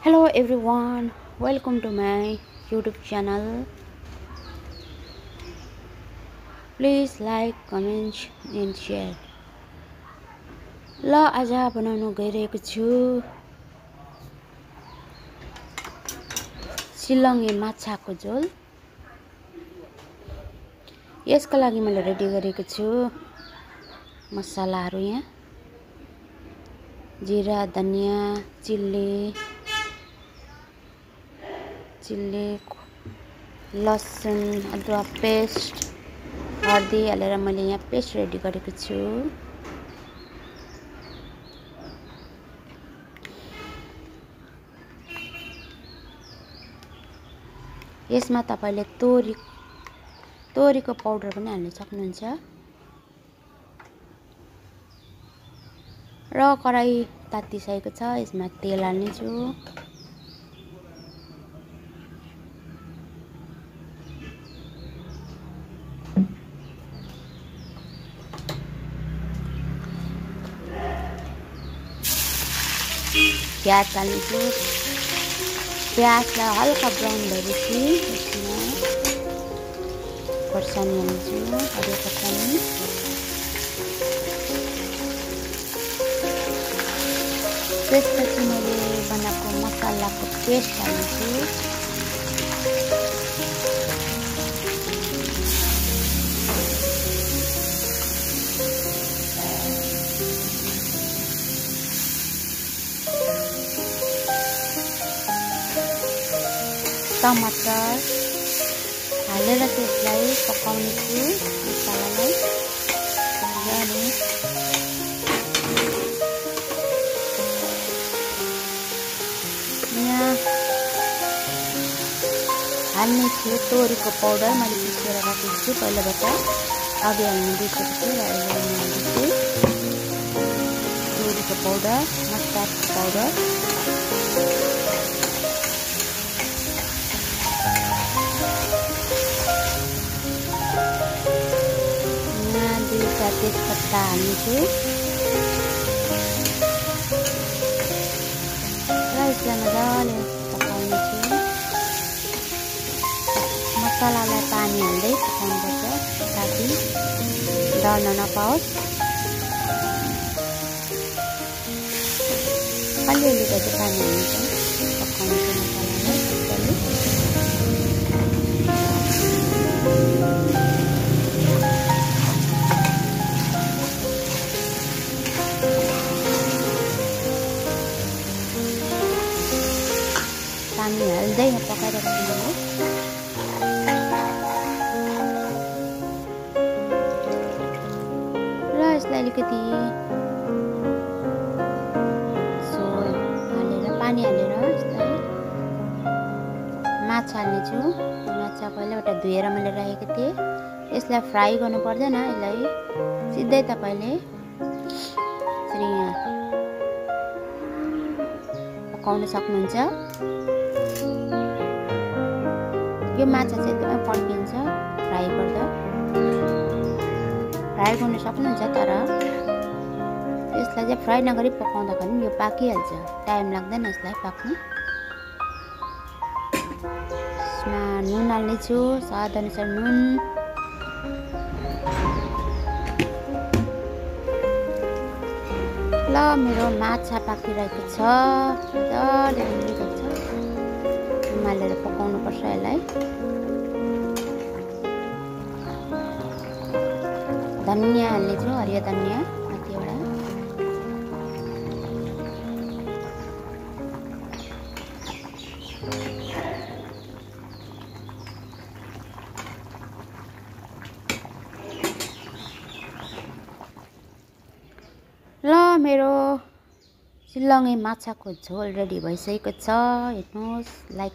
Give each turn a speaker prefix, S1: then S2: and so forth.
S1: Hello everyone, welcome to my YouTube channel. Please like, comment and share. ल आज बनाउन गइरहेको छु सिलङ्गे माछाको झोल। यसको लागि मैले रेडी गरेको छु मसलाहरु। यहाँ जीरा, धनिया, चिल्ली, लसुन, अदुवा पेस्ट, हर्दी हालेर मैले यहाँ पेस्ट रेडी गरेको छु। यसमा तपाईले तोरीको पाउडर पनि हाल्न सक्नुहुन्छ। र कराई तातिसकेको छ, यसमा तेल हाल्ने छु। प्याज हाल्ने छु। प्याजलाई हल्का ब्राउन भएपछि यसमा खोर्सानी हाल्ने छु, हरियो खोर्सानी। त्यसपछि मैले बनाएको मसलाको पेस्ट हाल्ने छु। टमाटर हालेर त्यसलाई पकाउने छु मसलालाई। यहाँ हाल्ने छु तोरीको पाउडर। मैले पिसेर राखेको छु पहिलाबाट, अघि हाल्नु बिर्सेको छु र अहिले हाल्दैछु तोरीको पाउडर, मस्टर्डको पाउडर। तेजपत्ता हाल्ने छु र यसलाई मजाले पकाउने छु। मसलालाई पानी हाल्दै पकाउनुपर्छ ताकि डढ्न नपाओस्। अलिअलि गर्दै पानी हाल्नु पकाउने छु मसलालाई मजाले। पानी हाल्दै पकाइरहेको छु र यसलाई अलिकति पानी हालेर यसलाई माछा हाल्ने छु। माछा पहिलाबाट धोएर मैले राखेको थिएँ। यसलाई फ्राई गर्नु पर्दैन, यसलाई सिधै तपाईले यसरी यहाँ पकाउन सक्नुहुन्छ। यो माछा चाहिँ एकदमै पड्किन्छ फ्राई गर्दा। फ्राई गर्न सक्नुहुन्छ, तर यसलाई चाहिँ फ्राई नगरी पकाउँदाखेरि यो पाकिहाल्छ, टाइम लाग्दैन यसलाई पाक्नु। यसमा नुन हाल्ने छु, स्वाद अनुसार नुन। ल मेरो माछा पाकिरहेको छ, मजाले उम्लिरहेको छ। उमालेर पकाउनु पर्छ यसलाई। धनिया हाल्ने छु, हरियो धनिया माथिबाट। ल मेरो सिलङ्गे माछाको झोल रेडी भइसकेको छ। हेर्नुहोस्, लाइक